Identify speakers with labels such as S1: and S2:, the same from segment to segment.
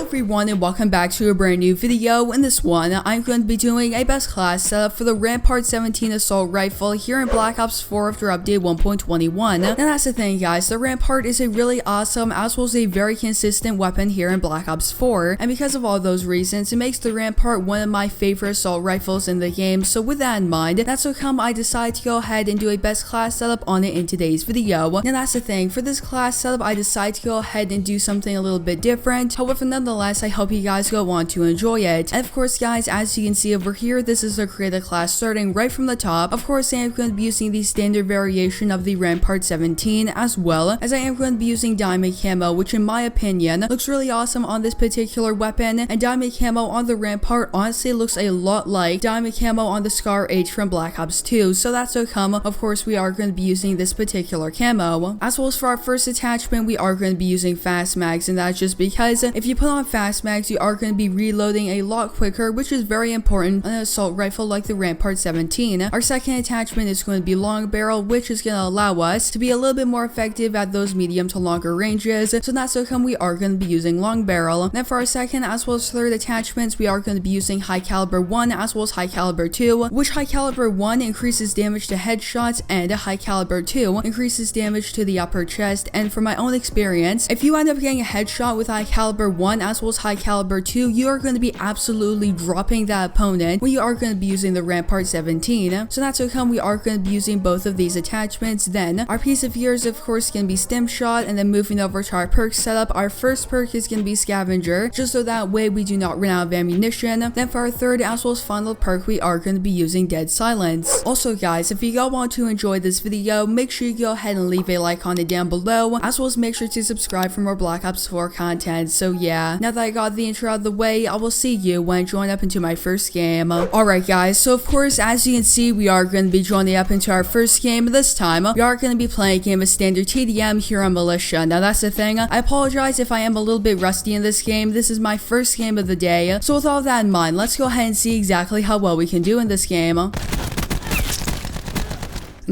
S1: everyone and welcome back to a brand new video. In this one, I'm going to be doing a best class setup for the Rampart-17 assault rifle here in Black Ops 4 after update 1.21. And that's the thing guys, the Rampart is a really awesome as well as a very consistent weapon here in Black Ops 4. And because of all those reasons, it makes the Rampart one of my favorite assault rifles in the game. So with that in mind, that's how come I decided to go ahead and do a best class setup on it in today's video. And that's the thing, for this class setup, I decided to go ahead and do something a little bit different. However, nonetheless, I hope you guys go on to enjoy it. And of course guys, as you can see over here, this is the creator class starting right from the top. Of course, I am going to be using the standard variation of the Rampart-17 as well as I am going to be using diamond camo, which in my opinion looks really awesome on this particular weapon. And diamond camo on the Rampart honestly looks a lot like diamond camo on the Scar H from Black Ops 2. So that's how come, of course, we are going to be using this particular camo. As well as for our first attachment, we are going to be using fast mags, and that's just because if you put on fast mags, you are going to be reloading a lot quicker, which is very important on an assault rifle like the Rampart-17. Our second attachment is going to be long barrel, which is going to allow us to be a little bit more effective at those medium to longer ranges. So that's how come we are going to be using long barrel. Then for our second as well as third attachments, we are going to be using high caliber 1 as well as high caliber 2, which high caliber 1 increases damage to headshots and high caliber 2 increases damage to the upper chest. And from my own experience, if you end up getting a headshot with high caliber 1 as well as high caliber 2, you are going to be absolutely dropping that opponent when you are going to be using the Rampart-17. So that's how come we are going to be using both of these attachments. Then our piece of gear is of course going to be stim shot, and then moving over to our perk setup, our first perk is going to be scavenger, just so that way we do not run out of ammunition. Then for our third as well as final perk, we are going to be using dead silence. Also guys, if you guys want to enjoy this video, make sure you go ahead and leave a like on it down below, as well as make sure to subscribe for more Black Ops 4 content. So yeah, now that I got the intro out of the way, I will see you when I join up into my first game. Alright guys, so of course as you can see, we are going to be joining up into our first game. This time, we are going to be playing a game of standard TDM here on Militia. Now that's the thing, I apologize if I am a little bit rusty in this game. This is my first game of the day. So with all that in mind, let's go ahead and see exactly how well we can do in this game. And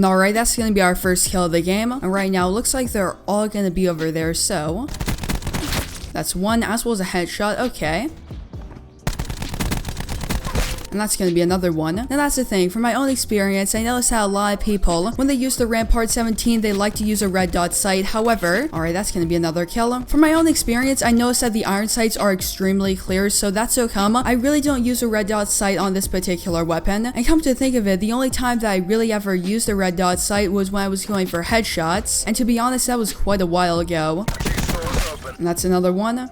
S1: alright, that's going to be our first kill of the game. And right now, it looks like they're all going to be over there, so that's one as well as a headshot. Okay. And that's going to be another one. Now that's the thing, from my own experience, I noticed how a lot of people, when they use the Rampart-17, they like to use a red dot sight. However, alright, that's going to be another kill. From my own experience, I noticed that the iron sights are extremely clear, so that's how come I really don't use a red dot sight on this particular weapon. And come to think of it, the only time that I really ever used a red dot sight was when I was going for headshots. And to be honest, that was quite a while ago. And that's another one.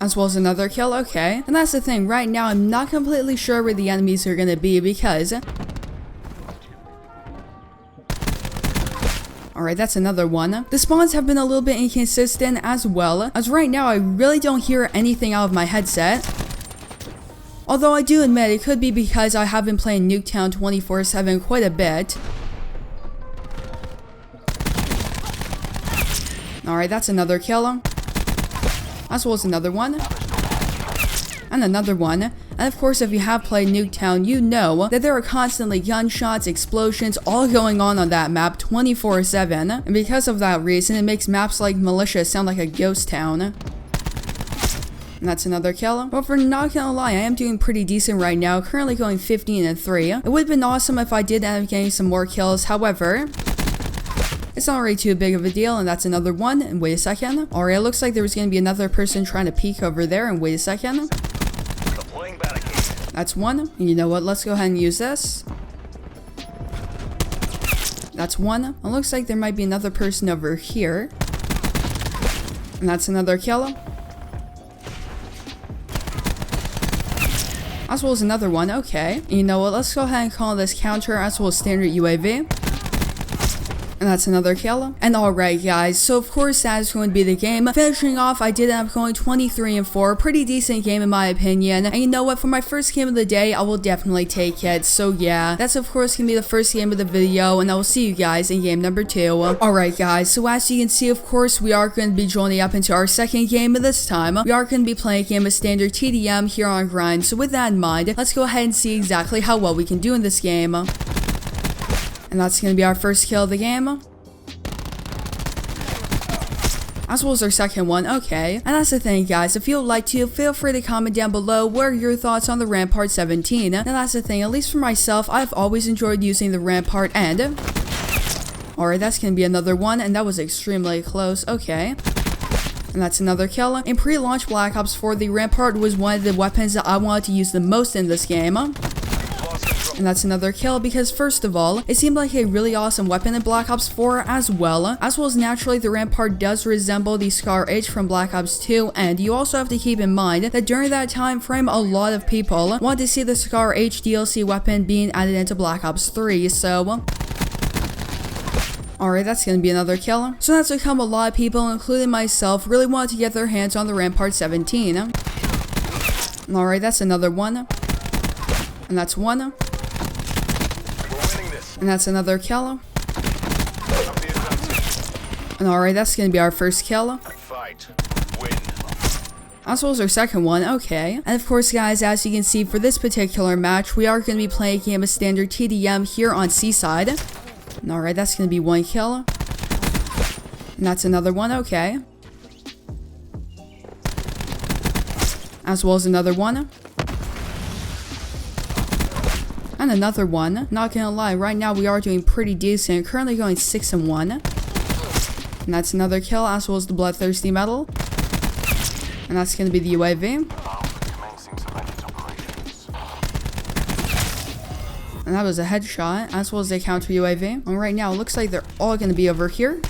S1: As well as another kill. Okay. And that's the thing, right now I'm not completely sure where the enemies are gonna be because alright, that's another one. The spawns have been a little bit inconsistent as well, as right now I really don't hear anything out of my headset. Although I do admit it could be because I have been playing Nuketown 24/7 quite a bit. Alright, that's another kill. As well as another one. And another one. And of course, if you have played Nuketown, you know that there are constantly gunshots, explosions, all going on that map 24/7. And because of that reason, it makes maps like Militia sound like a ghost town. And that's another kill. But for not gonna lie, I am doing pretty decent right now, currently going 15-3. It would have been awesome if I did end up getting some more kills, however, it's not really too big of a deal. And that's another one. And wait a second. Alright, it looks like there was going to be another person trying to peek over there. And wait a second. That's one. And you know what? Let's go ahead and use this. That's one. It looks like there might be another person over here. And that's another kill. As well as another one. Okay. And you know what? Let's go ahead and call this counter as well as standard UAV. And that's another kill. And alright guys, so of course that is going to be the game. Finishing off, I did end up going 23-4. Pretty decent game in my opinion. And you know what, for my first game of the day, I will definitely take it. So yeah, that's of course going to be the first game of the video, and I will see you guys in game number 2. Alright guys, so as you can see, of course, we are going to be joining up into our second game. This time, we are going to be playing a game of standard TDM here on Grind. So with that in mind, let's go ahead and see exactly how well we can do in this game. And that's going to be our first kill of the game. as well as our second one, okay. And that's the thing, guys, if you would like to, feel free to comment down below what are your thoughts on the Rampart-17. Now that's the thing, at least for myself, I've always enjoyed using the Rampart, and alright, that's gonna be another one, and that was extremely close, okay. And that's another kill. In pre-launch Black Ops 4, the Rampart was one of the weapons that I wanted to use the most in this game. And that's another kill because first of all, it seemed like a really awesome weapon in Black Ops 4 as well as naturally the Rampart does resemble the Scar H from Black Ops 2, and you also have to keep in mind that during that time frame a lot of people wanted to see the Scar H DLC weapon being added into Black Ops 3, so alright, that's gonna be another kill. So that's become a lot of people, including myself, really wanted to get their hands on the Rampart-17. Alright, that's another one. And that's one. And that's another kill. And alright, that's gonna be our first kill. As well as our second one, okay. And of course, guys, as you can see, for this particular match, we are gonna be playing a game of standard TDM here on Seaside. And alright, that's gonna be one kill. And that's another one, okay. As well as another one. And another one. Not gonna lie, right now we are doing pretty decent. Currently going 6-1. And that's another kill, as well as the Bloodthirsty Medal. And that's gonna be the UAV. And that was a headshot, as well as a counter UAV. And right now, it looks like they're all gonna be over here.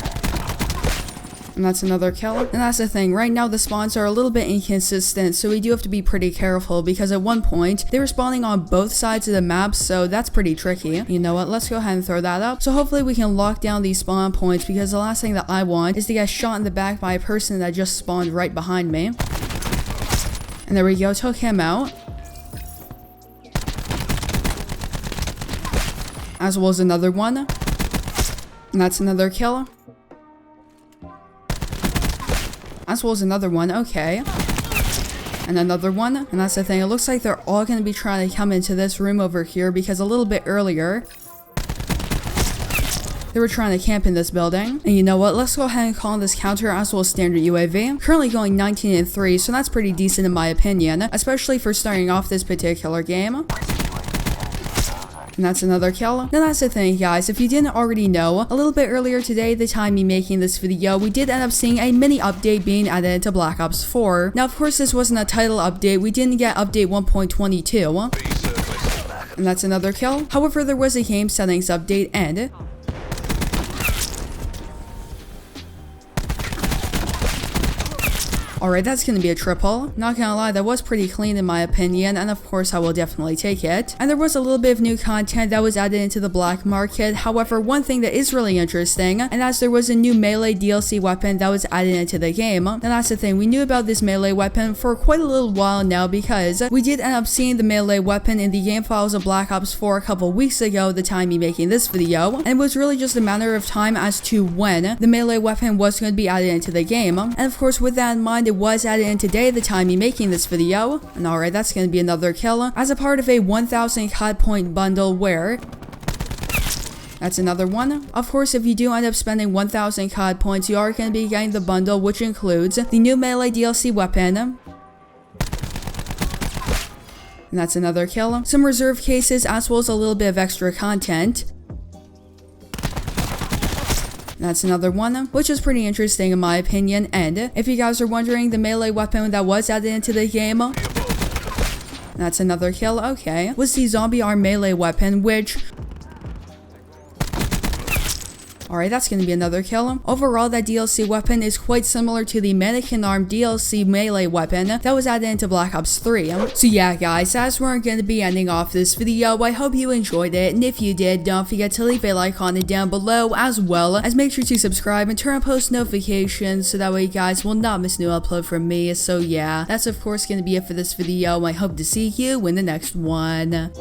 S1: And that's another kill. And that's the thing, right now the spawns are a little bit inconsistent, so we do have to be pretty careful because at one point they were spawning on both sides of the map, so that's pretty tricky. You know what, let's go ahead and throw that up. So hopefully we can lock down these spawn points because the last thing that I want is to get shot in the back by a person that just spawned right behind me. And there we go, took him out. As well as another one. And that's another kill. As well as another one, okay. And another one, and that's the thing, it looks like they're all going to be trying to come into this room over here because a little bit earlier they were trying to camp in this building. And you know what, let's go ahead and call on this counter as well as standard UAV. Currently going 19-3, so that's pretty decent in my opinion, especially for starting off this particular game. And that's another kill. Now that's the thing, guys, if you didn't already know, a little bit earlier today, the time me making this video, we did end up seeing a mini update being added into Black Ops 4. Now of course this wasn't a title update, we didn't get update 1.22. And that's another kill. However, there was a game settings update and alright, that's gonna be a triple. Not gonna lie, that was pretty clean in my opinion, and of course I will definitely take it. And there was a little bit of new content that was added into the black market. However, one thing that is really interesting, and that's there was a new melee DLC weapon that was added into the game. And that's the thing, we knew about this melee weapon for quite a little while now because we did end up seeing the melee weapon in the game files of Black Ops 4 a couple weeks ago, the time me making this video. And it was really just a matter of time as to when the melee weapon was going to be added into the game. And of course, with that in mind, it was added in today, the time me making this video. And alright, that's going to be another kill as a part of a 1000 COD point bundle where that's another one. Of course, if you do end up spending 1000 COD points, you are going to be getting the bundle, which includes the new melee DLC weapon. And that's another kill. Some reserve cases as well as a little bit of extra content. That's another one, which is pretty interesting in my opinion. And if you guys are wondering, the melee weapon that was added into the game, that's another kill, okay, was the zombie arm melee weapon, which alright, that's gonna be another kill. Overall, that DLC weapon is quite similar to the mannequin arm DLC melee weapon that was added into Black Ops 3. So yeah, guys, that's where I'm gonna be ending off this video. I hope you enjoyed it, and if you did, don't forget to leave a like on it down below, as well as make sure to subscribe and turn on post notifications so that way you guys will not miss a new upload from me. So yeah, that's of course gonna be it for this video. I hope to see you in the next one.